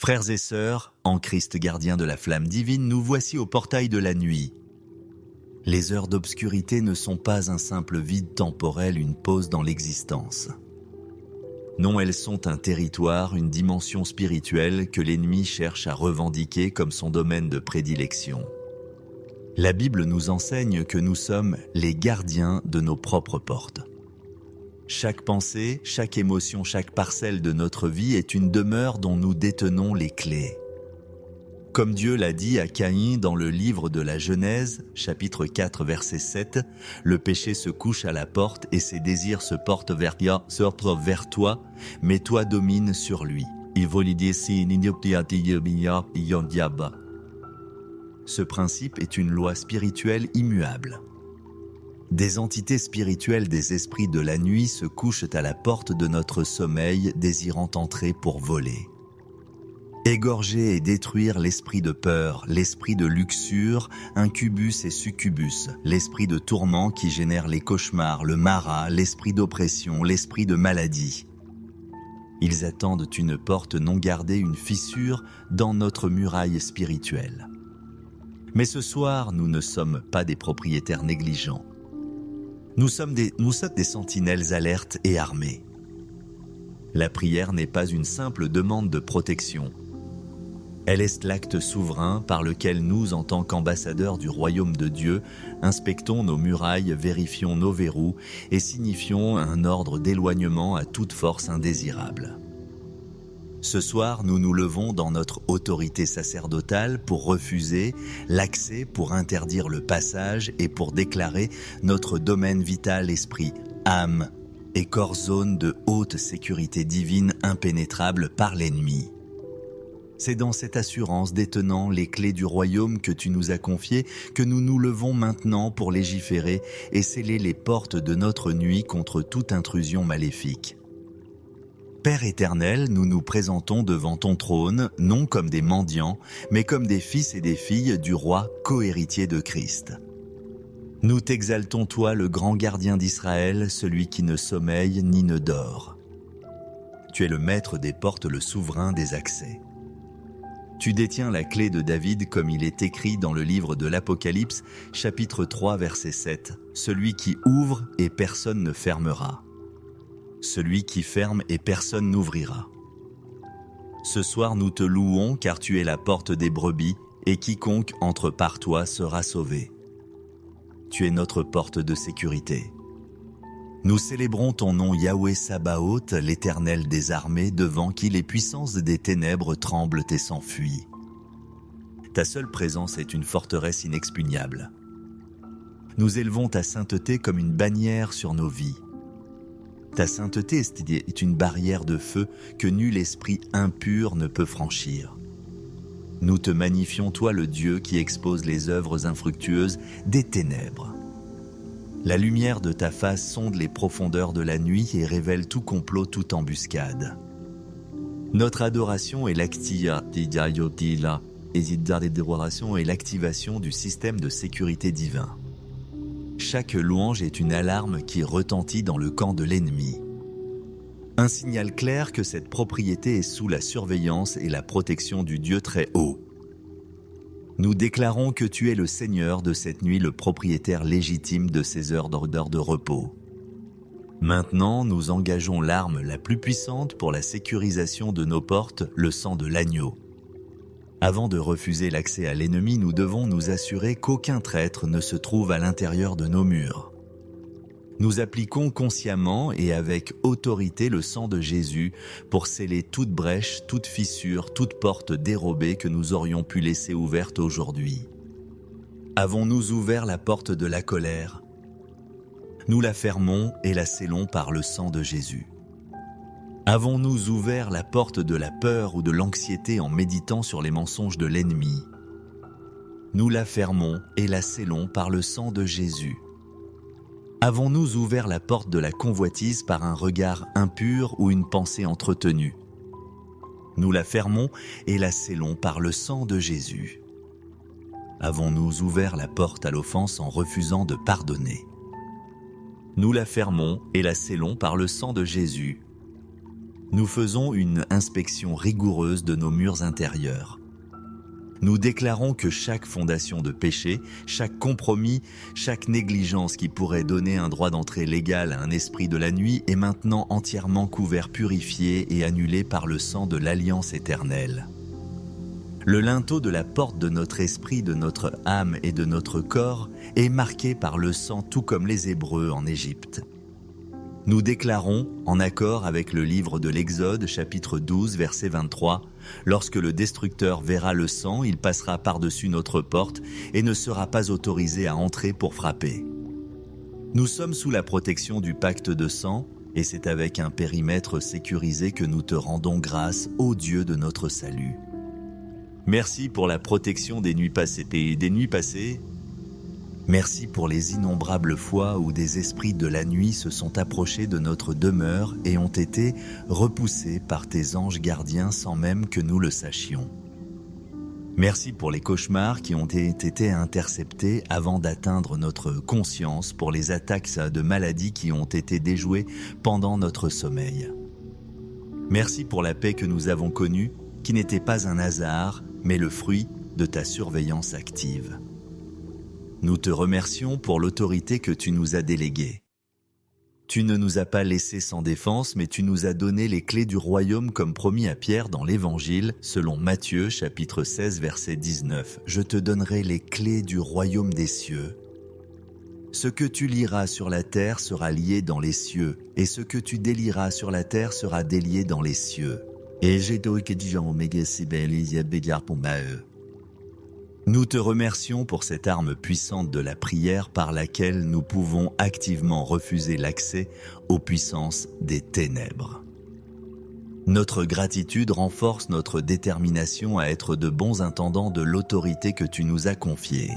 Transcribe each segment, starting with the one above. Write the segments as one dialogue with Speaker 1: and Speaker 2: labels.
Speaker 1: Frères et sœurs, en Christ gardien de la flamme divine, nous voici au portail de la nuit. Les heures d'obscurité ne sont pas un simple vide temporel, une pause dans l'existence. Non, elles sont un territoire, une dimension spirituelle que l'ennemi cherche à revendiquer comme son domaine de prédilection. La Bible nous enseigne que nous sommes les gardiens de nos propres portes. Chaque pensée, chaque émotion, chaque parcelle de notre vie est une demeure dont nous détenons les clés. Comme Dieu l'a dit à Caïn dans le livre de la Genèse, chapitre 4, verset 7, le péché se couche à la porte et ses désirs se portent vers toi, mais toi domine sur lui. Ce principe est une loi spirituelle immuable. Des entités spirituelles des esprits de la nuit se couchent à la porte de notre sommeil, désirant entrer pour voler. Égorger et détruire l'esprit de peur, l'esprit de luxure, incubus et succubus, l'esprit de tourment qui génère les cauchemars, le marat, l'esprit d'oppression, l'esprit de maladie. Ils attendent une porte non gardée, une fissure dans notre muraille spirituelle. Mais ce soir, nous ne sommes pas des propriétaires négligents. Nous sommes des sentinelles alertes et armées. La prière n'est pas une simple demande de protection. Elle est l'acte souverain par lequel nous, en tant qu'ambassadeurs du royaume de Dieu, inspectons nos murailles, vérifions nos verrous et signifions un ordre d'éloignement à toute force indésirable. Ce soir, nous nous levons dans notre autorité sacerdotale pour refuser l'accès, pour interdire le passage et pour déclarer notre domaine vital, esprit, âme et corps, zone de haute sécurité divine impénétrable par l'ennemi. C'est dans cette assurance détenant les clés du royaume que tu nous as confiées que nous nous levons maintenant pour légiférer et sceller les portes de notre nuit contre toute intrusion maléfique. Père éternel, nous nous présentons devant ton trône, non comme des mendiants, mais comme des fils et des filles du roi co-héritier de Christ. Nous t'exaltons, toi, le grand gardien d'Israël, celui qui ne sommeille ni ne dort. Tu es le maître des portes, le souverain des accès. Tu détiens la clé de David comme il est écrit dans le livre de l'Apocalypse, chapitre 3, verset 7. Celui qui ouvre et personne ne fermera. Celui qui ferme et personne n'ouvrira. Ce soir nous te louons car tu es la porte des brebis et quiconque entre par toi sera sauvé. Tu es notre porte de sécurité. Nous célébrons ton nom Yahweh Sabaoth, l'Éternel des armées, devant qui les puissances des ténèbres tremblent et s'enfuient. Ta seule présence est une forteresse inexpugnable. Nous élevons ta sainteté comme une bannière sur nos vies. Ta sainteté est une barrière de feu que nul esprit impur ne peut franchir. Nous te magnifions, toi le Dieu qui expose les œuvres infructueuses des ténèbres. La lumière de ta face sonde les profondeurs de la nuit et révèle tout complot, toute embuscade. Notre adoration est l'activation du système de sécurité divin. Chaque louange est une alarme qui retentit dans le camp de l'ennemi. Un signal clair que cette propriété est sous la surveillance et la protection du Dieu très haut. Nous déclarons que tu es le Seigneur de cette nuit, le propriétaire légitime de ces heures de repos. Maintenant, nous engageons l'arme la plus puissante pour la sécurisation de nos portes, le sang de l'agneau. Avant de refuser l'accès à l'ennemi, nous devons nous assurer qu'aucun traître ne se trouve à l'intérieur de nos murs. Nous appliquons consciemment et avec autorité le sang de Jésus pour sceller toute brèche, toute fissure, toute porte dérobée que nous aurions pu laisser ouverte aujourd'hui. Avons-nous ouvert la porte de la colère? Nous la fermons et la scellons par le sang de Jésus. Avons-nous ouvert la porte de la peur ou de l'anxiété en méditant sur les mensonges de l'ennemi? Nous la fermons et la scellons par le sang de Jésus. Avons-nous ouvert la porte de la convoitise par un regard impur ou une pensée entretenue? Nous la fermons et la scellons par le sang de Jésus. Avons-nous ouvert la porte à l'offense en refusant de pardonner? Nous la fermons et la scellons par le sang de Jésus. Nous faisons une inspection rigoureuse de nos murs intérieurs. Nous déclarons que chaque fondation de péché, chaque compromis, chaque négligence qui pourrait donner un droit d'entrée légal à un esprit de la nuit est maintenant entièrement couvert, purifié et annulé par le sang de l'Alliance éternelle. Le linteau de la porte de notre esprit, de notre âme et de notre corps est marqué par le sang, tout comme les Hébreux en Égypte. Nous déclarons, en accord avec le livre de l'Exode, chapitre 12, verset 23, « Lorsque le destructeur verra le sang, il passera par-dessus notre porte et ne sera pas autorisé à entrer pour frapper. » Nous sommes sous la protection du pacte de sang, et c'est avec un périmètre sécurisé que nous te rendons grâce, ô Dieu de notre salut. Merci pour la protection des nuits passées. Merci pour les innombrables fois où des esprits de la nuit se sont approchés de notre demeure et ont été repoussés par tes anges gardiens sans même que nous le sachions. Merci pour les cauchemars qui ont été interceptés avant d'atteindre notre conscience, pour les attaques de maladies qui ont été déjouées pendant notre sommeil. Merci pour la paix que nous avons connue, qui n'était pas un hasard, mais le fruit de ta surveillance active. Nous te remercions pour l'autorité que tu nous as déléguée. Tu ne nous as pas laissés sans défense, mais tu nous as donné les clés du royaume comme promis à Pierre dans l'Évangile, selon Matthieu, chapitre 16, verset 19. « Je te donnerai les clés du royaume des cieux. Ce que tu liras sur la terre sera lié dans les cieux, et ce que tu délieras sur la terre sera délié dans les cieux. » Et j'ai Nous te remercions pour cette arme puissante de la prière par laquelle nous pouvons activement refuser l'accès aux puissances des ténèbres. Notre gratitude renforce notre détermination à être de bons intendants de l'autorité que tu nous as confiée.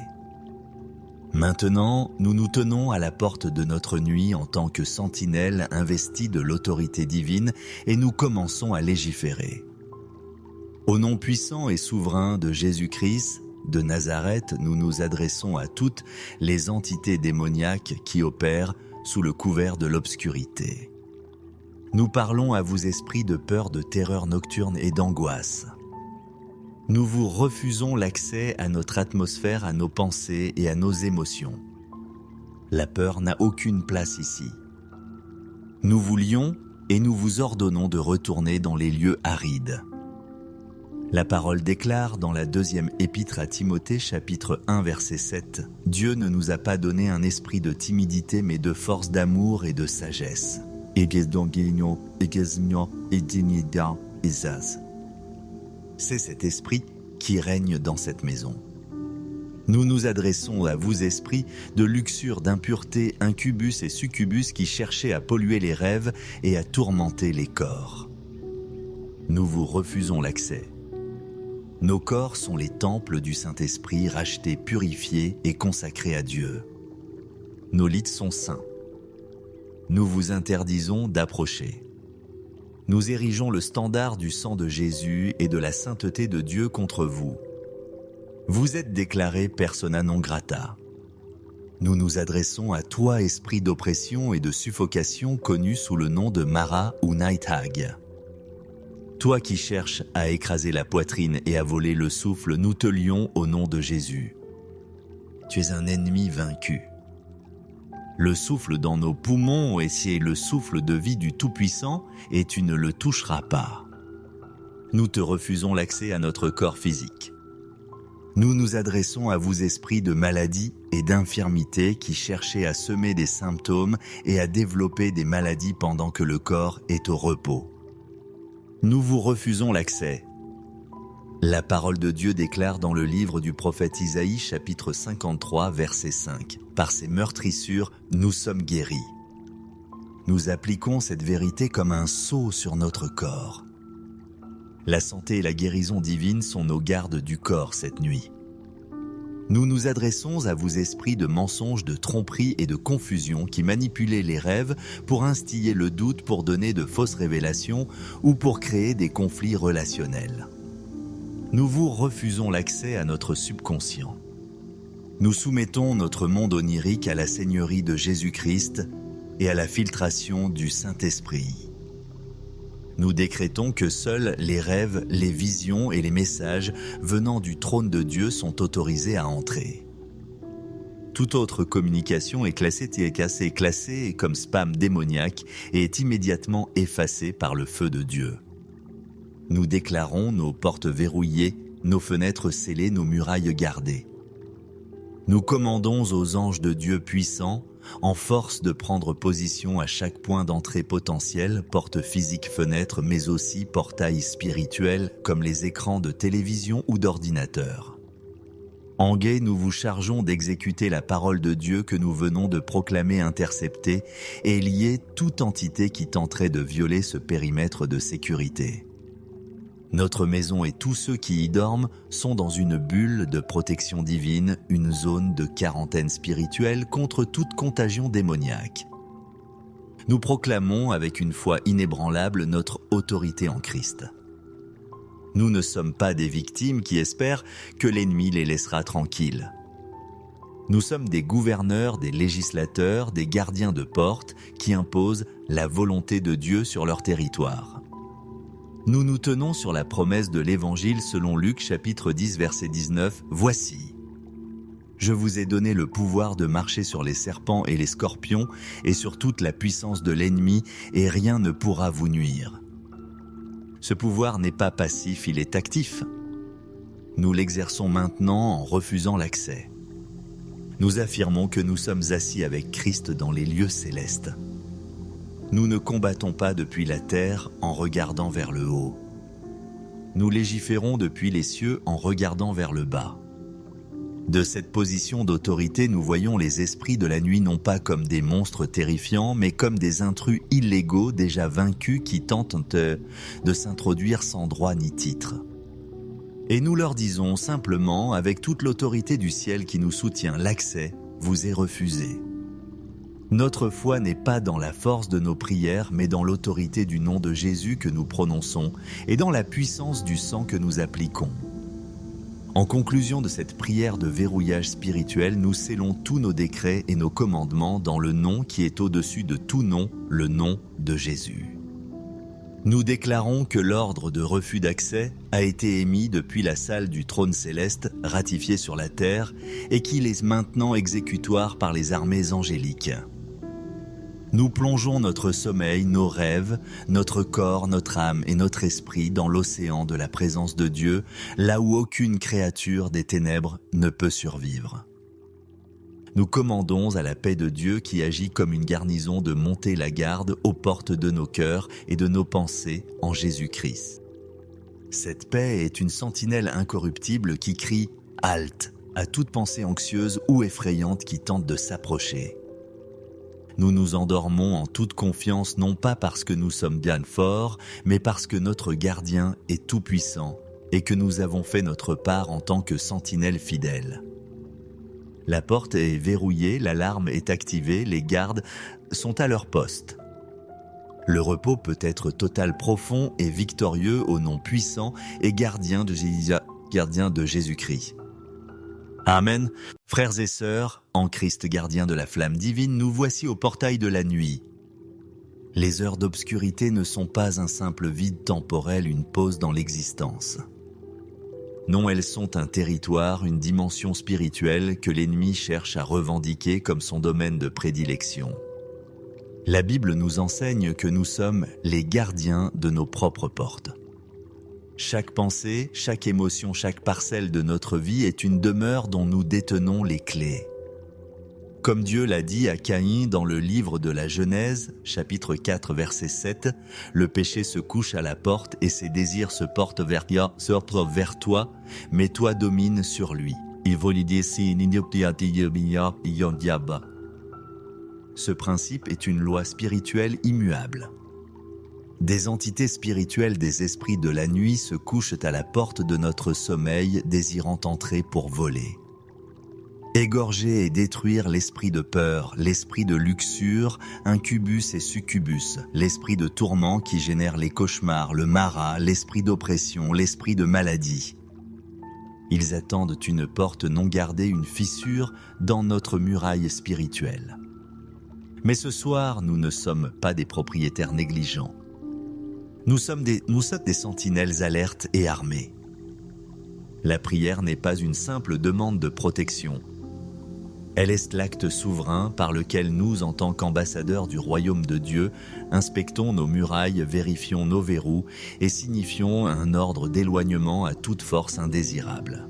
Speaker 1: Maintenant, nous nous tenons à la porte de notre nuit en tant que sentinelles investies de l'autorité divine et nous commençons à légiférer. Au nom puissant et souverain de Jésus-Christ, de Nazareth, nous nous adressons à toutes les entités démoniaques qui opèrent sous le couvert de l'obscurité. Nous parlons à vous esprits de peur, de terreur nocturne et d'angoisse. Nous vous refusons l'accès à notre atmosphère, à nos pensées et à nos émotions. La peur n'a aucune place ici. Nous vous lions et nous vous ordonnons de retourner dans les lieux arides. La parole déclare dans la deuxième épître à Timothée, chapitre 1, verset 7, « Dieu ne nous a pas donné un esprit de timidité, mais de force, d'amour et de sagesse. » C'est cet esprit qui règne dans cette maison. Nous nous adressons à vous, esprits de luxure, d'impureté, incubus et succubus qui cherchaient à polluer les rêves et à tourmenter les corps. Nous vous refusons l'accès. Nos corps sont les temples du Saint-Esprit, rachetés, purifiés et consacrés à Dieu. Nos lits sont saints. Nous vous interdisons d'approcher. Nous érigeons le standard du sang de Jésus et de la sainteté de Dieu contre vous. Vous êtes déclarés persona non grata. Nous nous adressons à toi, esprit d'oppression et de suffocation connu sous le nom de Mara ou Night Hag. Toi qui cherches à écraser la poitrine et à voler le souffle, nous te lions au nom de Jésus. Tu es un ennemi vaincu. Le souffle dans nos poumons et c'est le souffle de vie du Tout-Puissant et tu ne le toucheras pas. Nous te refusons l'accès à notre corps physique. Nous nous adressons à vous, esprits de maladie et d'infirmité qui cherchez à semer des symptômes et à développer des maladies pendant que le corps est au repos. Nous vous refusons l'accès. La parole de Dieu déclare dans le livre du prophète Isaïe, chapitre 53, verset 5. « Par ces meurtrissures, nous sommes guéris. » Nous appliquons cette vérité comme un sceau sur notre corps. La santé et la guérison divine sont nos gardes du corps cette nuit. Nous nous adressons à vous, esprits de mensonges, de tromperies et de confusion qui manipulez les rêves pour instiller le doute, pour donner de fausses révélations ou pour créer des conflits relationnels. Nous vous refusons l'accès à notre subconscient. Nous soumettons notre monde onirique à la seigneurie de Jésus-Christ et à la filtration du Saint-Esprit. Nous décrétons que seuls les rêves, les visions et les messages venant du trône de Dieu sont autorisés à entrer. Toute autre communication est classée comme spam démoniaque et est immédiatement effacée par le feu de Dieu. Nous déclarons nos portes verrouillées, nos fenêtres scellées, nos murailles gardées. Nous commandons aux anges de Dieu puissants, en force de prendre position à chaque point d'entrée potentiel, porte physique, fenêtre, mais aussi portail spirituel, comme les écrans de télévision ou d'ordinateur. En guet, nous vous chargeons d'exécuter la parole de Dieu que nous venons de proclamer interceptée et lier toute entité qui tenterait de violer ce périmètre de sécurité. Notre maison et tous ceux qui y dorment sont dans une bulle de protection divine, une zone de quarantaine spirituelle contre toute contagion démoniaque. Nous proclamons avec une foi inébranlable notre autorité en Christ. Nous ne sommes pas des victimes qui espèrent que l'ennemi les laissera tranquilles. Nous sommes des gouverneurs, des législateurs, des gardiens de porte qui imposent la volonté de Dieu sur leur territoire. Nous nous tenons sur la promesse de l'Évangile selon Luc chapitre 10 verset 19. Voici, je vous ai donné le pouvoir de marcher sur les serpents et les scorpions et sur toute la puissance de l'ennemi et rien ne pourra vous nuire. Ce pouvoir n'est pas passif, il est actif. Nous l'exerçons maintenant en refusant l'accès. Nous affirmons que nous sommes assis avec Christ dans les lieux célestes. Nous ne combattons pas depuis la terre en regardant vers le haut. Nous légiférons depuis les cieux en regardant vers le bas. De cette position d'autorité, nous voyons les esprits de la nuit non pas comme des monstres terrifiants, mais comme des intrus illégaux déjà vaincus qui tentent de s'introduire sans droit ni titre. Et nous leur disons simplement, avec toute l'autorité du ciel qui nous soutient, l'accès vous est refusé. Notre foi n'est pas dans la force de nos prières, mais dans l'autorité du nom de Jésus que nous prononçons et dans la puissance du sang que nous appliquons. En conclusion de cette prière de verrouillage spirituel, nous scellons tous nos décrets et nos commandements dans le nom qui est au-dessus de tout nom, le nom de Jésus. Nous déclarons que l'ordre de refus d'accès a été émis depuis la salle du trône céleste, ratifié sur la terre, et qu'il est maintenant exécutoire par les armées angéliques. Nous plongeons notre sommeil, nos rêves, notre corps, notre âme et notre esprit dans l'océan de la présence de Dieu, là où aucune créature des ténèbres ne peut survivre. Nous commandons à la paix de Dieu qui agit comme une garnison de monter la garde aux portes de nos cœurs et de nos pensées en Jésus-Christ. Cette paix est une sentinelle incorruptible qui crie « Halte !» à toute pensée anxieuse ou effrayante qui tente de s'approcher. Nous nous endormons en toute confiance, non pas parce que nous sommes bien forts, mais parce que notre gardien est tout-puissant et que nous avons fait notre part en tant que sentinelles fidèles. La porte est verrouillée, l'alarme est activée, les gardes sont à leur poste. Le repos peut être total, profond et victorieux au nom puissant et gardien de Jésus-Christ. Amen. Frères et sœurs, en Christ gardien de la flamme divine, nous voici au portail de la nuit. Les heures d'obscurité ne sont pas un simple vide temporel, une pause dans l'existence. Non, elles sont un territoire, une dimension spirituelle que l'ennemi cherche à revendiquer comme son domaine de prédilection. La Bible nous enseigne que nous sommes les gardiens de nos propres portes. Chaque pensée, chaque émotion, chaque parcelle de notre vie est une demeure dont nous détenons les clés. Comme Dieu l'a dit à Caïn dans le livre de la Genèse, chapitre 4, verset 7, le péché se couche à la porte et ses désirs se portent vers toi, mais toi domine sur lui. Ce principe est une loi spirituelle immuable. Des entités spirituelles des esprits de la nuit se couchent à la porte de notre sommeil, désirant entrer pour voler. Égorger et détruire l'esprit de peur, l'esprit de luxure, incubus et succubus, l'esprit de tourment qui génère les cauchemars, le marat, l'esprit d'oppression, l'esprit de maladie. Ils attendent une porte non gardée, une fissure dans notre muraille spirituelle. Mais ce soir, nous ne sommes pas des propriétaires négligents. Nous sommes des sentinelles alertes et armées. La prière n'est pas une simple demande de protection. Elle est l'acte souverain par lequel nous, en tant qu'ambassadeurs du royaume de Dieu, inspectons nos murailles, vérifions nos verrous et signifions un ordre d'éloignement à toute force indésirable.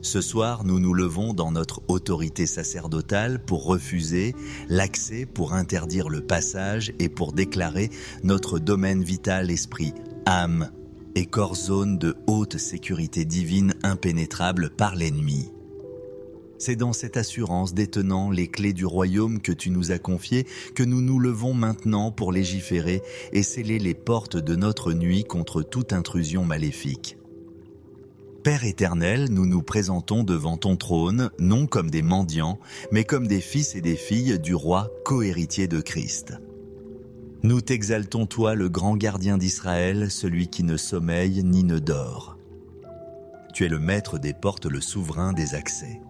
Speaker 1: Ce soir, nous nous levons dans notre autorité sacerdotale pour refuser l'accès, pour interdire le passage et pour déclarer notre domaine vital, esprit, âme et corps, zone de haute sécurité divine impénétrable par l'ennemi. C'est dans cette assurance détenant les clés du royaume que tu nous as confiées que nous nous levons maintenant pour légiférer et sceller les portes de notre nuit contre toute intrusion maléfique. Père éternel, nous nous présentons devant ton trône, non comme des mendiants, mais comme des fils et des filles du roi cohéritier de Christ. Nous t'exaltons, toi, le grand gardien d'Israël, celui qui ne sommeille ni ne dort. Tu es le maître des portes, le souverain des accès.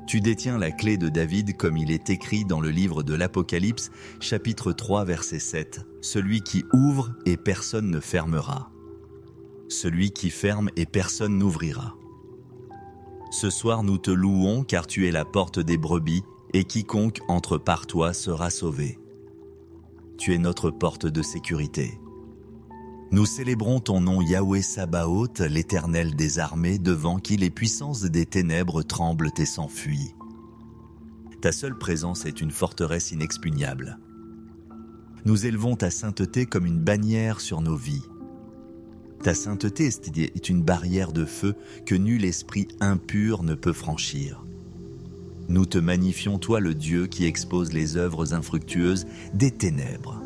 Speaker 1: Tu détiens la clé de David comme il est écrit dans le livre de l'Apocalypse, chapitre 3, verset 7. Celui qui ouvre et personne ne fermera. Celui qui ferme et personne n'ouvrira. Ce soir nous te louons car tu es la porte des brebis et quiconque entre par toi sera sauvé. Tu es notre porte de sécurité. Nous célébrons ton nom Yahweh Sabaoth, l'Éternel des armées, devant qui les puissances des ténèbres tremblent et s'enfuient. Ta seule présence est une forteresse inexpugnable. Nous élevons ta sainteté comme une bannière sur nos vies. Ta sainteté est une barrière de feu que nul esprit impur ne peut franchir. Nous te magnifions, toi le Dieu qui expose les œuvres infructueuses des ténèbres.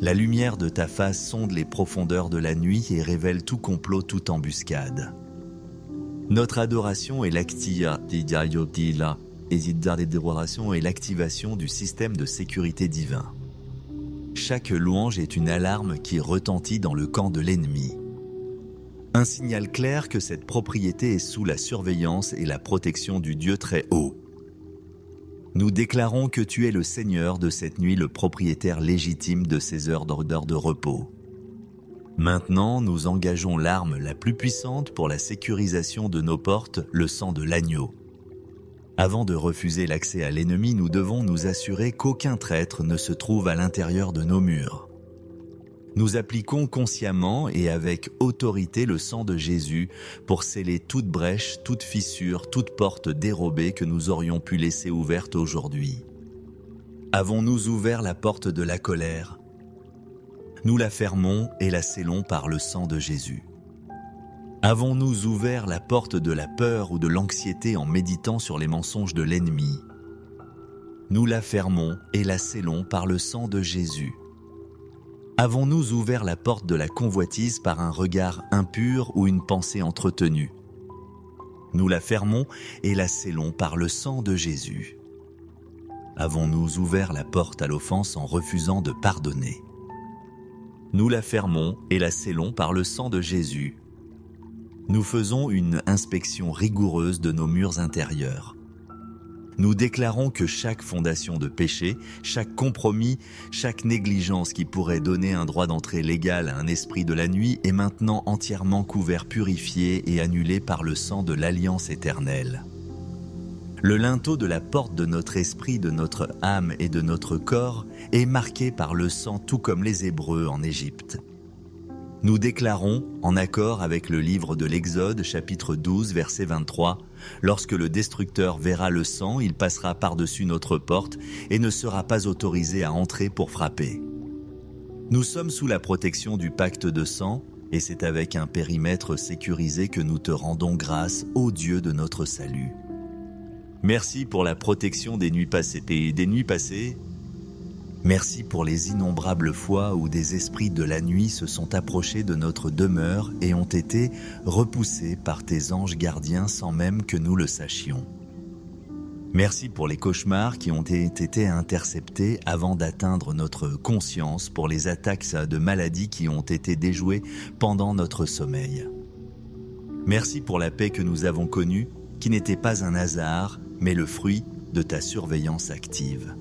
Speaker 1: La lumière de ta face sonde les profondeurs de la nuit et révèle tout complot, toute embuscade. Notre adoration est l'activation du système de sécurité divin. Chaque louange est une alarme qui retentit dans le camp de l'ennemi. Un signal clair que cette propriété est sous la surveillance et la protection du Dieu très haut. Nous déclarons que tu es le Seigneur de cette nuit, le propriétaire légitime de ces heures de repos. Maintenant, nous engageons l'arme la plus puissante pour la sécurisation de nos portes, le sang de l'agneau. Avant de refuser l'accès à l'ennemi, nous devons nous assurer qu'aucun traître ne se trouve à l'intérieur de nos murs. Nous appliquons consciemment et avec autorité le sang de Jésus pour sceller toute brèche, toute fissure, toute porte dérobée que nous aurions pu laisser ouverte aujourd'hui. Avons-nous ouvert la porte de la colère? Nous la fermons et la scellons par le sang de Jésus. Avons-nous ouvert la porte de la peur ou de l'anxiété en méditant sur les mensonges de l'ennemi? Nous la fermons et la scellons par le sang de Jésus. Avons-nous ouvert la porte de la convoitise par un regard impur ou une pensée entretenue? Nous la fermons et la scellons par le sang de Jésus. Avons-nous ouvert la porte à l'offense en refusant de pardonner? Nous la fermons et la scellons par le sang de Jésus. Nous faisons une inspection rigoureuse de nos murs intérieurs. Nous déclarons que chaque fondation de péché, chaque compromis, chaque négligence qui pourrait donner un droit d'entrée légal à un esprit de la nuit est maintenant entièrement couvert, purifié et annulé par le sang de l'alliance éternelle. Le linteau de la porte de notre esprit, de notre âme et de notre corps est marqué par le sang tout comme les Hébreux en Égypte. Nous déclarons, en accord avec le livre de l'Exode, chapitre 12, verset 23, « Lorsque le destructeur verra le sang, il passera par-dessus notre porte et ne sera pas autorisé à entrer pour frapper. » Nous sommes sous la protection du pacte de sang, et c'est avec un périmètre sécurisé que nous te rendons grâce, ô Dieu de notre salut. Merci pour la protection des nuits passées. Merci pour les innombrables fois où des esprits de la nuit se sont approchés de notre demeure et ont été repoussés par tes anges gardiens sans même que nous le sachions. Merci pour les cauchemars qui ont été interceptés avant d'atteindre notre conscience, pour les attaques de maladies qui ont été déjouées pendant notre sommeil. Merci pour la paix que nous avons connue, qui n'était pas un hasard, mais le fruit de ta surveillance active.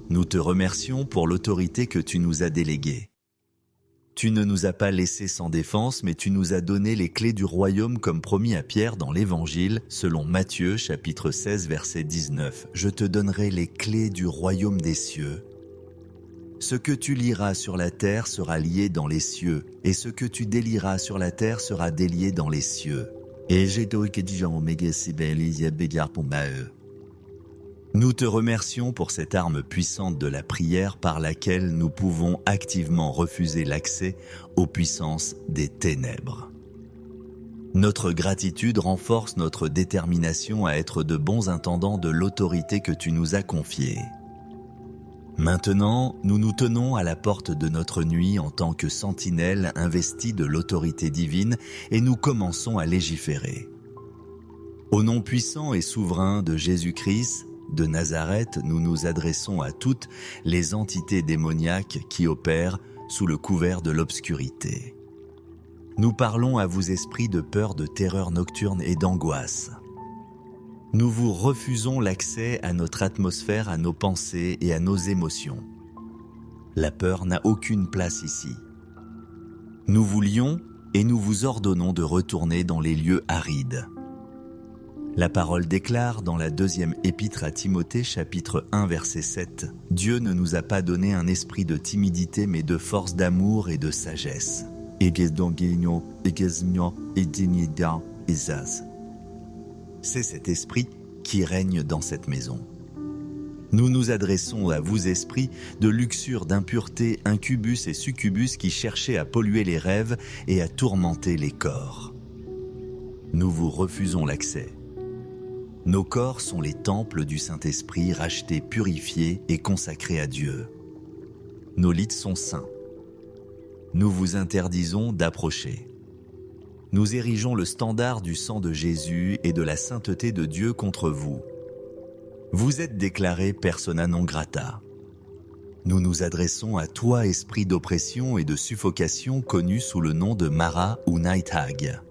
Speaker 1: Nous te remercions pour l'autorité que tu nous as déléguée. Tu ne nous as pas laissés sans défense, mais tu nous as donné les clés du royaume comme promis à Pierre dans l'Évangile, selon Matthieu, chapitre 16, verset 19. Je te donnerai les clés du royaume des cieux. Ce que tu liras sur la terre sera lié dans les cieux, et ce que tu délieras sur la terre sera délié dans les cieux. Et j'ai Nous te remercions pour cette arme puissante de la prière par laquelle nous pouvons activement refuser l'accès aux puissances des ténèbres. Notre gratitude renforce notre détermination à être de bons intendants de l'autorité que tu nous as confiée. Maintenant, nous nous tenons à la porte de notre nuit en tant que sentinelles investies de l'autorité divine et nous commençons à légiférer. Au nom puissant et souverain de Jésus-Christ, de Nazareth, nous nous adressons à toutes les entités démoniaques qui opèrent sous le couvert de l'obscurité. Nous parlons à vous esprits de peur, de terreur nocturne et d'angoisse. Nous vous refusons l'accès à notre atmosphère, à nos pensées et à nos émotions. La peur n'a aucune place ici. Nous vous lions et nous vous ordonnons de retourner dans les lieux arides. La parole déclare dans la deuxième épître à Timothée, chapitre 1, verset 7, « Dieu ne nous a pas donné un esprit de timidité, mais de force, d'amour et de sagesse. » C'est cet esprit qui règne dans cette maison. Nous nous adressons à vous, esprits de luxure, d'impureté, incubus et succubus qui cherchaient à polluer les rêves et à tourmenter les corps. Nous vous refusons l'accès. Nos corps sont les temples du Saint-Esprit, rachetés, purifiés et consacrés à Dieu. Nos lits sont saints. Nous vous interdisons d'approcher. Nous érigeons le standard du sang de Jésus et de la sainteté de Dieu contre vous. Vous êtes déclarés persona non grata. Nous nous adressons à toi, esprit d'oppression et de suffocation connu sous le nom de Mara ou Night Hag.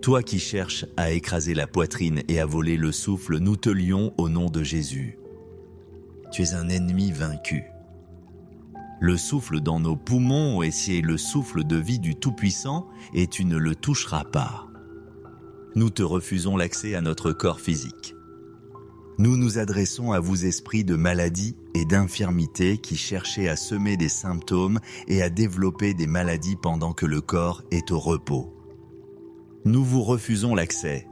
Speaker 1: Toi qui cherches à écraser la poitrine et à voler le souffle, nous te lions au nom de Jésus. Tu es un ennemi vaincu. Le souffle dans nos poumons et c'est le souffle de vie du Tout-Puissant et tu ne le toucheras pas. Nous te refusons l'accès à notre corps physique. Nous nous adressons à vous, esprits de maladie et d'infirmité qui cherchez à semer des symptômes et à développer des maladies pendant que le corps est au repos. Nous vous refusons l'accès.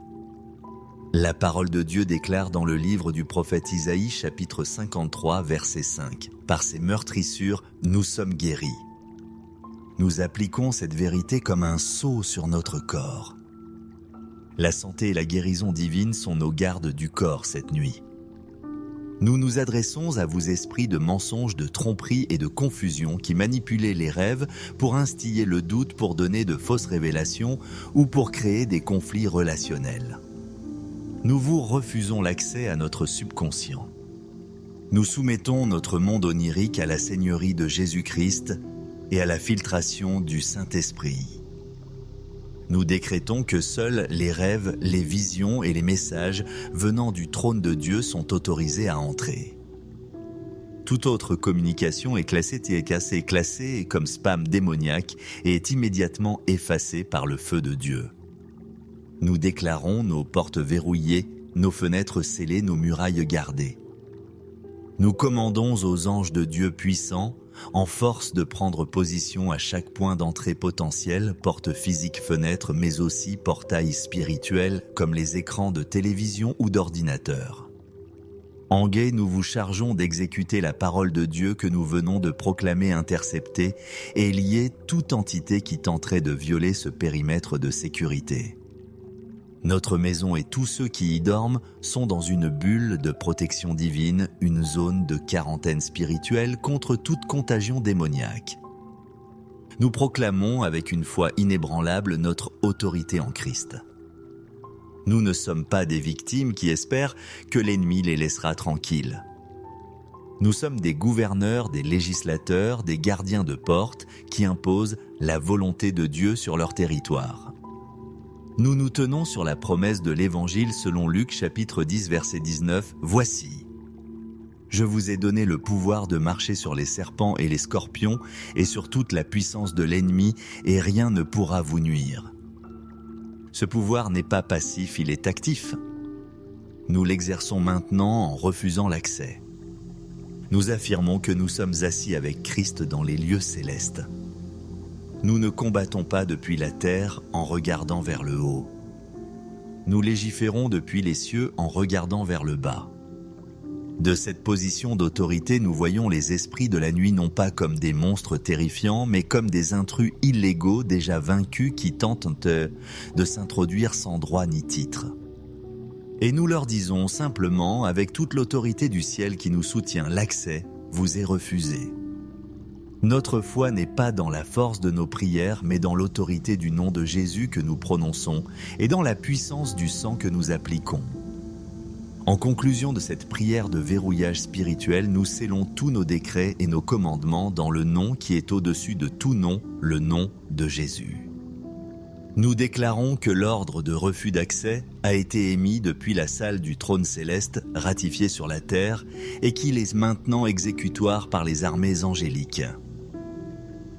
Speaker 1: La parole de Dieu déclare dans le livre du prophète Isaïe, chapitre 53, verset 5. « Par ces meurtrissures, nous sommes guéris. » Nous appliquons cette vérité comme un sceau sur notre corps. La santé et la guérison divine sont nos gardes du corps cette nuit. Nous nous adressons à vous, esprits de mensonges, de tromperies et de confusion qui manipulez les rêves pour instiller le doute, pour donner de fausses révélations ou pour créer des conflits relationnels. Nous vous refusons l'accès à notre subconscient. Nous soumettons notre monde onirique à la seigneurie de Jésus-Christ et à la filtration du Saint-Esprit. Nous décrétons que seuls les rêves, les visions et les messages venant du trône de Dieu sont autorisés à entrer. Toute autre communication est classée comme spam démoniaque et est immédiatement effacée par le feu de Dieu. Nous déclarons nos portes verrouillées, nos fenêtres scellées, nos murailles gardées. Nous commandons aux anges de Dieu puissants, en force de prendre position à chaque point d'entrée potentiel, porte physique, fenêtre, mais aussi portail spirituel, comme les écrans de télévision ou d'ordinateur. En guet, nous vous chargeons d'exécuter la parole de Dieu que nous venons de proclamer interceptée et lier toute entité qui tenterait de violer ce périmètre de sécurité. Notre maison et tous ceux qui y dorment sont dans une bulle de protection divine, une zone de quarantaine spirituelle contre toute contagion démoniaque. Nous proclamons avec une foi inébranlable notre autorité en Christ. Nous ne sommes pas des victimes qui espèrent que l'ennemi les laissera tranquilles. Nous sommes des gouverneurs, des législateurs, des gardiens de porte qui imposent la volonté de Dieu sur leur territoire. Nous nous tenons sur la promesse de l'Évangile selon Luc chapitre 10 verset 19. « Voici, Je vous ai donné le pouvoir de marcher sur les serpents et les scorpions et sur toute la puissance de l'ennemi, et rien ne pourra vous nuire. Ce pouvoir n'est pas passif, il est actif. Nous l'exerçons maintenant en refusant l'accès. Nous affirmons que nous sommes assis avec Christ dans les lieux célestes. Nous ne combattons pas depuis la terre en regardant vers le haut. Nous légiférons depuis les cieux en regardant vers le bas. De cette position d'autorité, nous voyons les esprits de la nuit non pas comme des monstres terrifiants, mais comme des intrus illégaux déjà vaincus qui tentent de s'introduire sans droit ni titre. Et nous leur disons simplement, avec toute l'autorité du ciel qui nous soutient, l'accès vous est refusé. Notre foi n'est pas dans la force de nos prières, mais dans l'autorité du nom de Jésus que nous prononçons et dans la puissance du sang que nous appliquons. En conclusion de cette prière de verrouillage spirituel, nous scellons tous nos décrets et nos commandements dans le nom qui est au-dessus de tout nom, le nom de Jésus. Nous déclarons que l'ordre de refus d'accès a été émis depuis la salle du trône céleste, ratifié sur la terre, et qu'il est maintenant exécutoire par les armées angéliques.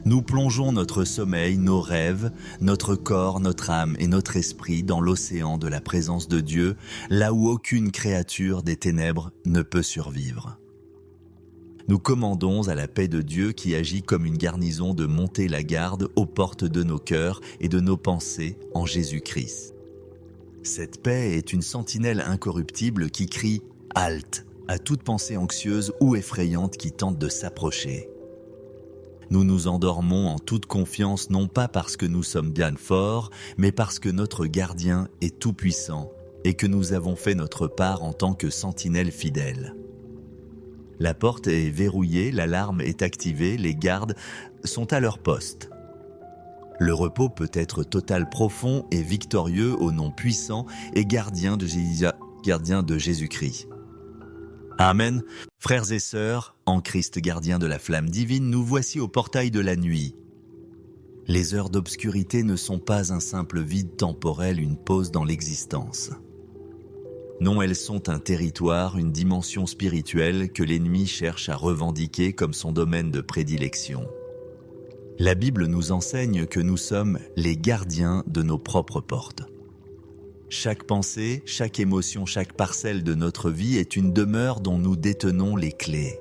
Speaker 1: Nous plongeons notre sommeil, nos rêves, notre corps, notre âme et notre esprit dans l'océan de la présence de Dieu, là où aucune créature des ténèbres ne peut survivre. Nous commandons à la paix de Dieu qui agit comme une garnison de monter la garde aux portes de nos cœurs et de nos pensées en Jésus-Christ. Cette paix est une sentinelle incorruptible qui crie « Halte » à toute pensée anxieuse ou effrayante qui tente de s'approcher. Nous nous endormons en toute confiance, non pas parce que nous sommes bien forts, mais parce que notre gardien est tout-puissant et que nous avons fait notre part en tant que sentinelles fidèles. La porte est verrouillée, l'alarme est activée, les gardes sont à leur poste. Le repos peut être total, profond et victorieux au nom puissant et gardien de Jésus-Christ. Amen. Frères et sœurs, en Christ gardien de la flamme divine, nous voici au portail de la nuit. Les heures d'obscurité ne sont pas un simple vide temporel, une pause dans l'existence. Non, elles sont un territoire, une dimension spirituelle que l'ennemi cherche à revendiquer comme son domaine de prédilection. La Bible nous enseigne que nous sommes les gardiens de nos propres portes. Chaque pensée, chaque émotion, chaque parcelle de notre vie est une demeure dont nous détenons les clés.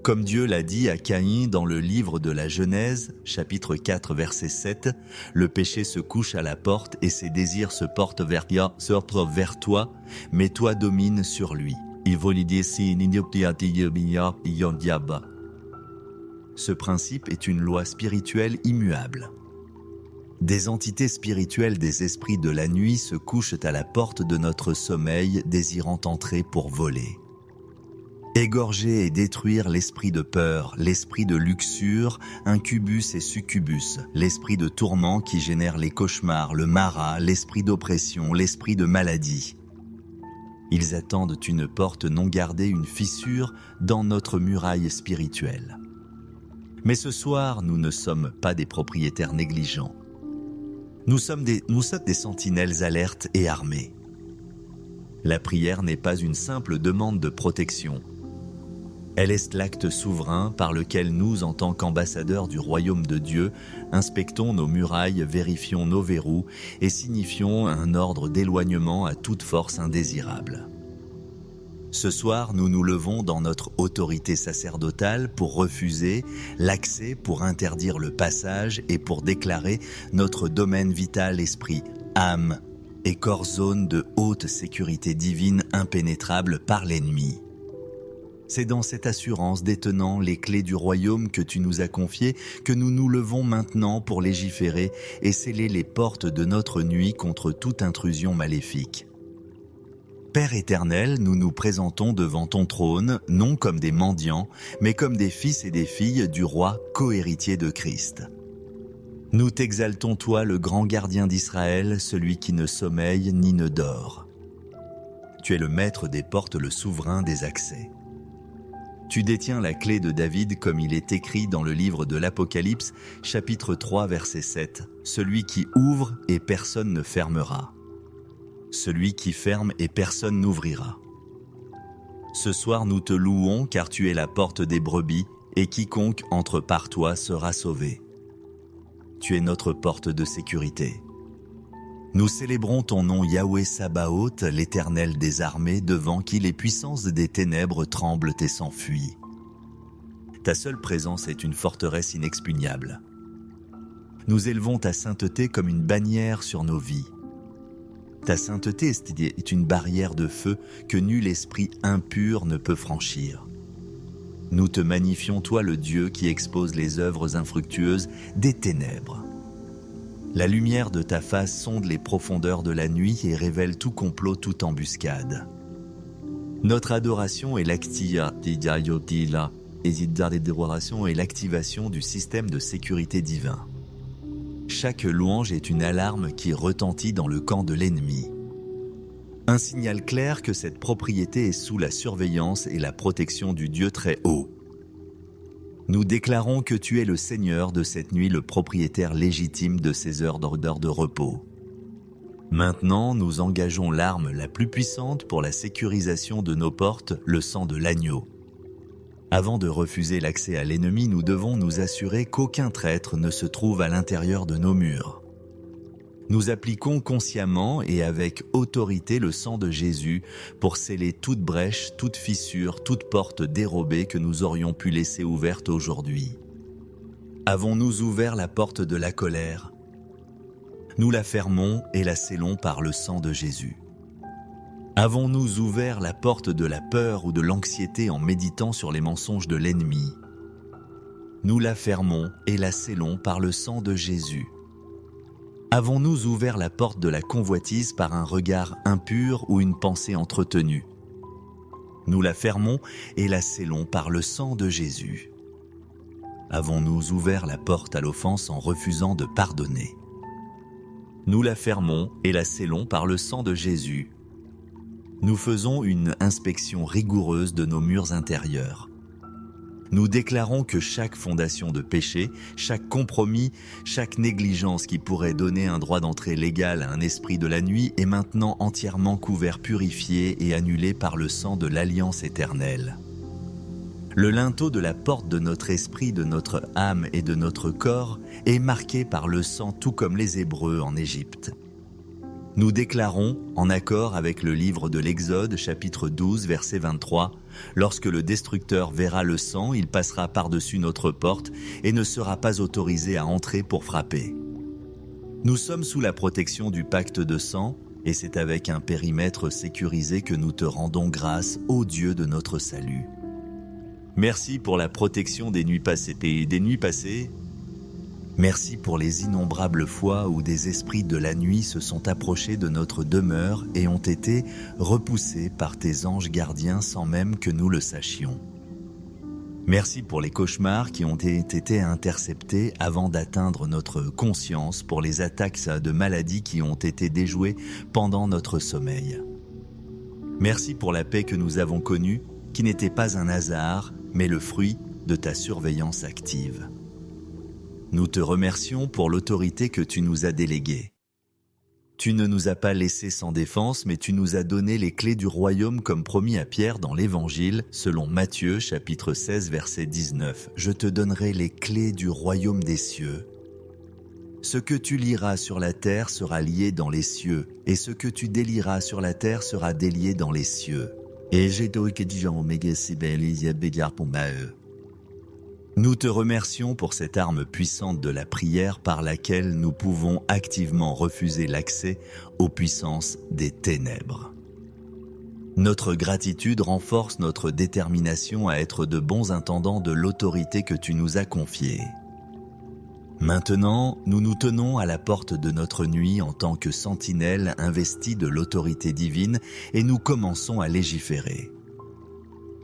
Speaker 1: Comme Dieu l'a dit à Caïn dans le livre de la Genèse, chapitre 4, verset 7, le péché se couche à la porte et ses désirs se portent vers toi, mais toi domine sur lui. Ce principe est une loi spirituelle immuable. Des entités spirituelles des esprits de la nuit se couchent à la porte de notre sommeil, désirant entrer pour voler. Égorger et détruire l'esprit de peur, l'esprit de luxure, incubus et succubus, l'esprit de tourment qui génère les cauchemars, le marat, l'esprit d'oppression, l'esprit de maladie. Ils attendent une porte non gardée, une fissure dans notre muraille spirituelle. Mais ce soir, nous ne sommes pas des propriétaires négligents. Nous sommes des sentinelles alertes et armées. La prière n'est pas une simple demande de protection. Elle est l'acte souverain par lequel nous, en tant qu'ambassadeurs du royaume de Dieu, inspectons nos murailles, vérifions nos verrous et signifions un ordre d'éloignement à toute force indésirable. Ce soir, nous nous levons dans notre autorité sacerdotale pour refuser l'accès, pour interdire le passage et pour déclarer notre domaine vital, esprit, âme et corps, zone de haute sécurité divine impénétrable par l'ennemi. C'est dans cette assurance détenant les clés du royaume que tu nous as confiées que nous nous levons maintenant pour légiférer et sceller les portes de notre nuit contre toute intrusion maléfique. Père éternel, nous nous présentons devant ton trône, non comme des mendiants, mais comme des fils et des filles du roi co-héritier de Christ. Nous t'exaltons, toi, le grand gardien d'Israël, celui qui ne sommeille ni ne dort. Tu es le maître des portes, le souverain des accès. Tu détiens la clé de David comme il est écrit dans le livre de l'Apocalypse, chapitre 3, verset 7, « Celui qui ouvre et personne ne fermera. Celui qui ferme et personne n'ouvrira. » Ce soir nous te louons car tu es la porte des brebis et quiconque entre par toi sera sauvé. Tu es notre porte de sécurité. Nous célébrons ton nom Yahweh Sabaoth, l'Éternel des armées, devant qui les puissances des ténèbres tremblent et s'enfuient. Ta seule présence est une forteresse inexpugnable. Nous élevons ta sainteté comme une bannière sur nos vies. Ta sainteté est une barrière de feu que nul esprit impur ne peut franchir. Nous te magnifions, toi le Dieu qui expose les œuvres infructueuses des ténèbres. La lumière de ta face sonde les profondeurs de la nuit et révèle tout complot, toute embuscade. Notre adoration est l'activation du système de sécurité divin. Chaque louange est une alarme qui retentit dans le camp de l'ennemi. Un signal clair que cette propriété est sous la surveillance et la protection du Dieu très haut. Nous déclarons que tu es le Seigneur de cette nuit, le propriétaire légitime de ces heures de repos. Maintenant, nous engageons l'arme la plus puissante pour la sécurisation de nos portes, le sang de l'agneau. Avant de refuser l'accès à l'ennemi, nous devons nous assurer qu'aucun traître ne se trouve à l'intérieur de nos murs. Nous appliquons consciemment et avec autorité le sang de Jésus pour sceller toute brèche, toute fissure, toute porte dérobée que nous aurions pu laisser ouverte aujourd'hui. Avons-nous ouvert la porte de la colère? Nous la fermons et la scellons par le sang de Jésus. Avons-nous ouvert la porte de la peur ou de l'anxiété en méditant sur les mensonges de l'ennemi? Nous la fermons et la scellons par le sang de Jésus. Avons-nous ouvert la porte de la convoitise par un regard impur ou une pensée entretenue? Nous la fermons et la scellons par le sang de Jésus. Avons-nous ouvert la porte à l'offense en refusant de pardonner? Nous la fermons et la scellons par le sang de Jésus. Nous faisons une inspection rigoureuse de nos murs intérieurs. Nous déclarons que chaque fondation de péché, chaque compromis, chaque négligence qui pourrait donner un droit d'entrée légal à un esprit de la nuit est maintenant entièrement couvert, purifié et annulé par le sang de l'alliance éternelle. Le linteau de la porte de notre esprit, de notre âme et de notre corps est marqué par le sang, tout comme les Hébreux en Égypte. Nous déclarons, en accord avec le livre de l'Exode, chapitre 12, verset 23, « Lorsque le destructeur verra le sang, il passera par-dessus notre porte et ne sera pas autorisé à entrer pour frapper. » Nous sommes sous la protection du pacte de sang, et c'est avec un périmètre sécurisé que nous te rendons grâce, ô Dieu de notre salut. Merci pour la protection des nuits passées. Merci pour les innombrables fois où des esprits de la nuit se sont approchés de notre demeure et ont été repoussés par tes anges gardiens sans même que nous le sachions. Merci pour les cauchemars qui ont été interceptés avant d'atteindre notre conscience, pour les attaques de maladies qui ont été déjouées pendant notre sommeil. Merci pour la paix que nous avons connue, qui n'était pas un hasard, mais le fruit de ta surveillance active. Nous te remercions pour l'autorité que tu nous as déléguée. Tu ne nous as pas laissés sans défense, mais tu nous as donné les clés du royaume comme promis à Pierre dans l'Évangile, selon Matthieu, chapitre 16, verset 19. « Je te donnerai les clés du royaume des cieux. Ce que tu liras sur la terre sera lié dans les cieux, et ce que tu délieras sur la terre sera délié dans les cieux. » Et j'ai Nous te remercions pour cette arme puissante de la prière par laquelle nous pouvons activement refuser l'accès aux puissances des ténèbres. Notre gratitude renforce notre détermination à être de bons intendants de l'autorité que tu nous as confiée. Maintenant, nous nous tenons à la porte de notre nuit en tant que sentinelles investies de l'autorité divine et nous commençons à légiférer.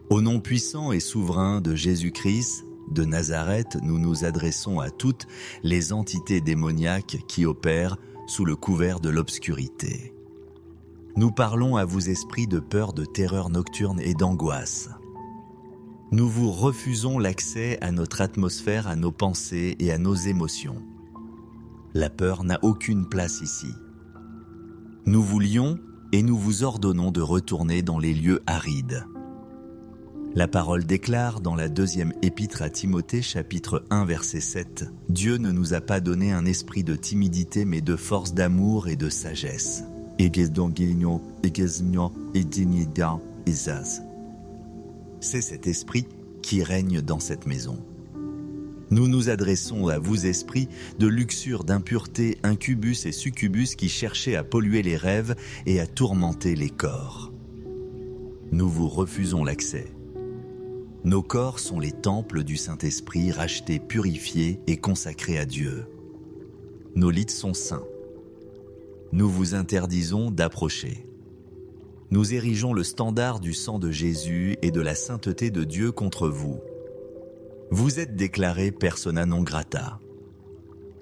Speaker 1: Au nom puissant et souverain de Jésus-Christ, de Nazareth, nous nous adressons à toutes les entités démoniaques qui opèrent sous le couvert de l'obscurité. Nous parlons à vous esprits de peur, de terreur nocturne et d'angoisse. Nous vous refusons l'accès à notre atmosphère, à nos pensées et à nos émotions. La peur n'a aucune place ici. Nous vous lions et nous vous ordonnons de retourner dans les lieux arides. La parole déclare dans la deuxième épître à Timothée, chapitre 1, verset 7, « Dieu ne nous a pas donné un esprit de timidité, mais de force, d'amour et de sagesse. » C'est cet esprit qui règne dans cette maison. Nous nous adressons à vous, esprits de luxure, d'impureté, incubus et succubus qui cherchaient à polluer les rêves et à tourmenter les corps. Nous vous refusons l'accès. Nos corps sont les temples du Saint-Esprit, rachetés, purifiés et consacrés à Dieu. Nos lits sont saints. Nous vous interdisons d'approcher. Nous érigeons le standard du sang de Jésus et de la sainteté de Dieu contre vous. Vous êtes déclaré persona non grata.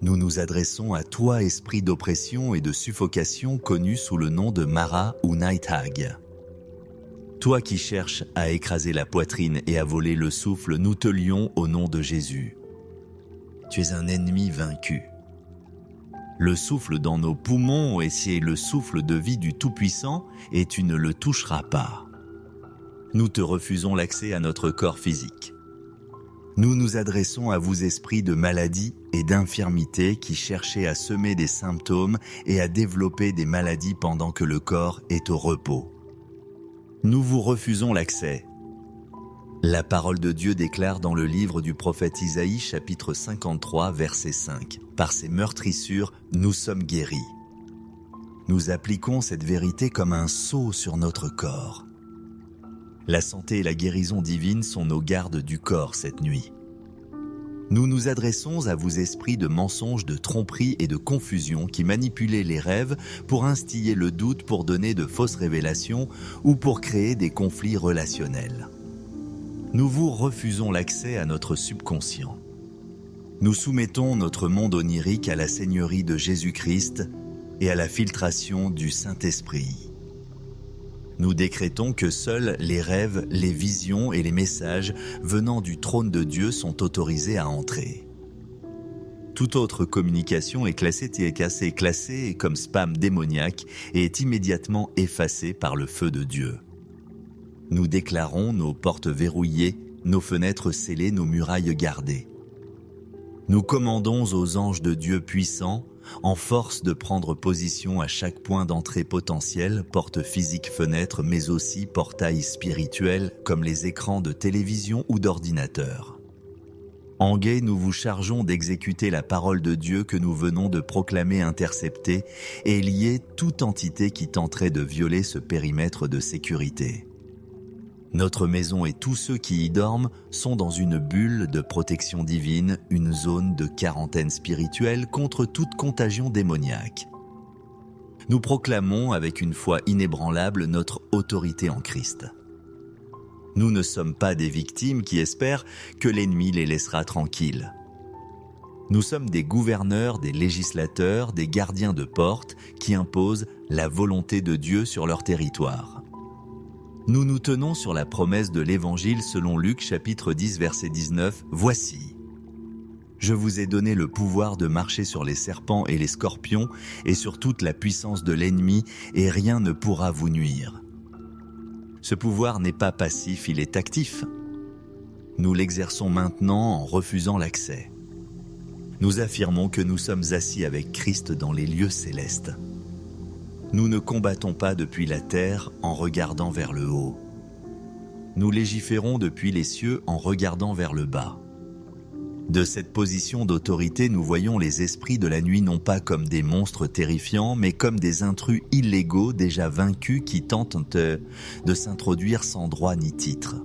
Speaker 1: Nous nous adressons à toi, esprit d'oppression et de suffocation connu sous le nom de Mara ou Night Hag. Toi qui cherches à écraser la poitrine et à voler le souffle, nous te lions au nom de Jésus. Tu es un ennemi vaincu. Le souffle dans nos poumons, et c'est le souffle de vie du Tout-Puissant, et tu ne le toucheras pas. Nous te refusons l'accès à notre corps physique. Nous nous adressons à vous, esprits de maladie et d'infirmité qui cherchez à semer des symptômes et à développer des maladies pendant que le corps est au repos. Nous vous refusons l'accès. La parole de Dieu déclare dans le livre du prophète Isaïe, chapitre 53, verset 5, « Par ces meurtrissures, nous sommes guéris. » Nous appliquons cette vérité comme un sceau sur notre corps. La santé et la guérison divine sont nos gardes du corps cette nuit. Nous nous adressons à vous, esprits de mensonges, de tromperies et de confusion qui manipulez les rêves pour instiller le doute, pour donner de fausses révélations ou pour créer des conflits relationnels. Nous vous refusons l'accès à notre subconscient. Nous soumettons notre monde onirique à la seigneurie de Jésus-Christ et à la filtration du Saint-Esprit. Nous décrétons que seuls les rêves, les visions et les messages venant du trône de Dieu sont autorisés à entrer. Toute autre communication est classée comme spam démoniaque et est immédiatement effacée par le feu de Dieu. Nous déclarons nos portes verrouillées, nos fenêtres scellées, nos murailles gardées. Nous commandons aux anges de Dieu puissants, en force de prendre position à chaque point d'entrée potentiel, porte physique, fenêtre, mais aussi portail spirituel, comme les écrans de télévision ou d'ordinateur. En guet, nous vous chargeons d'exécuter la parole de Dieu que nous venons de proclamer interceptée et lier toute entité qui tenterait de violer ce périmètre de sécurité. Notre maison et tous ceux qui y dorment sont dans une bulle de protection divine, une zone de quarantaine spirituelle contre toute contagion démoniaque. Nous proclamons avec une foi inébranlable notre autorité en Christ. Nous ne sommes pas des victimes qui espèrent que l'ennemi les laissera tranquilles. Nous sommes des gouverneurs, des législateurs, des gardiens de porte qui imposent la volonté de Dieu sur leur territoire. Nous nous tenons sur la promesse de l'Évangile selon Luc chapitre 10 verset 19. « Voici, je vous ai donné le pouvoir de marcher sur les serpents et les scorpions et sur toute la puissance de l'ennemi et rien ne pourra vous nuire. » Ce pouvoir n'est pas passif, il est actif. Nous l'exerçons maintenant en refusant l'accès. Nous affirmons que nous sommes assis avec Christ dans les lieux célestes. Nous ne combattons pas depuis la terre en regardant vers le haut. Nous légiférons depuis les cieux en regardant vers le bas. De cette position d'autorité, nous voyons les esprits de la nuit non pas comme des monstres terrifiants, mais comme des intrus illégaux déjà vaincus qui tentent de s'introduire sans droit ni titre.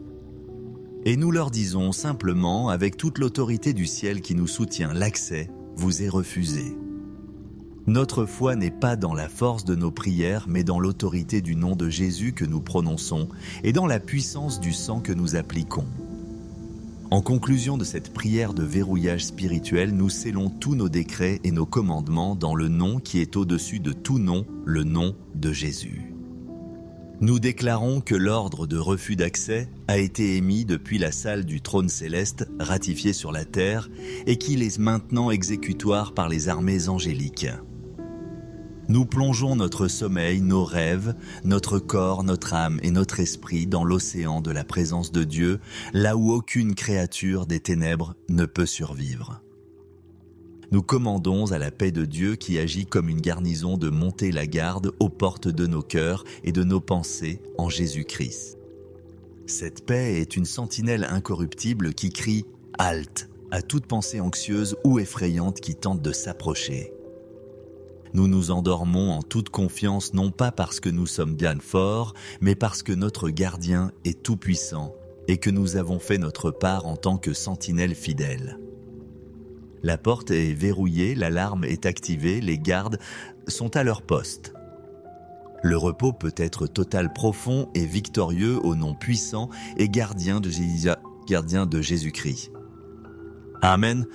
Speaker 1: Et nous leur disons simplement, avec toute l'autorité du ciel qui nous soutient, l'accès vous est refusé. Notre foi n'est pas dans la force de nos prières, mais dans l'autorité du nom de Jésus que nous prononçons et dans la puissance du sang que nous appliquons. En conclusion de cette prière de verrouillage spirituel, nous scellons tous nos décrets et nos commandements dans le nom qui est au-dessus de tout nom, le nom de Jésus. Nous déclarons que l'ordre de refus d'accès a été émis depuis la salle du trône céleste, ratifié sur la terre, et qu'il est maintenant exécutoire par les armées angéliques. Nous plongeons notre sommeil, nos rêves, notre corps, notre âme et notre esprit dans l'océan de la présence de Dieu, là où aucune créature des ténèbres ne peut survivre. Nous commandons à la paix de Dieu qui agit comme une garnison de monter la garde aux portes de nos cœurs et de nos pensées en Jésus-Christ. Cette paix est une sentinelle incorruptible qui crie « Halte !» à toute pensée anxieuse ou effrayante qui tente de s'approcher. Nous nous endormons en toute confiance non pas parce que nous sommes bien forts, mais parce que notre gardien est tout-puissant et que nous avons fait notre part en tant que sentinelles fidèles. La porte est verrouillée, l'alarme est activée, les gardes sont à leur poste. Le repos peut être total, profond et victorieux au nom puissant et gardien de Jésus-Christ. Amen.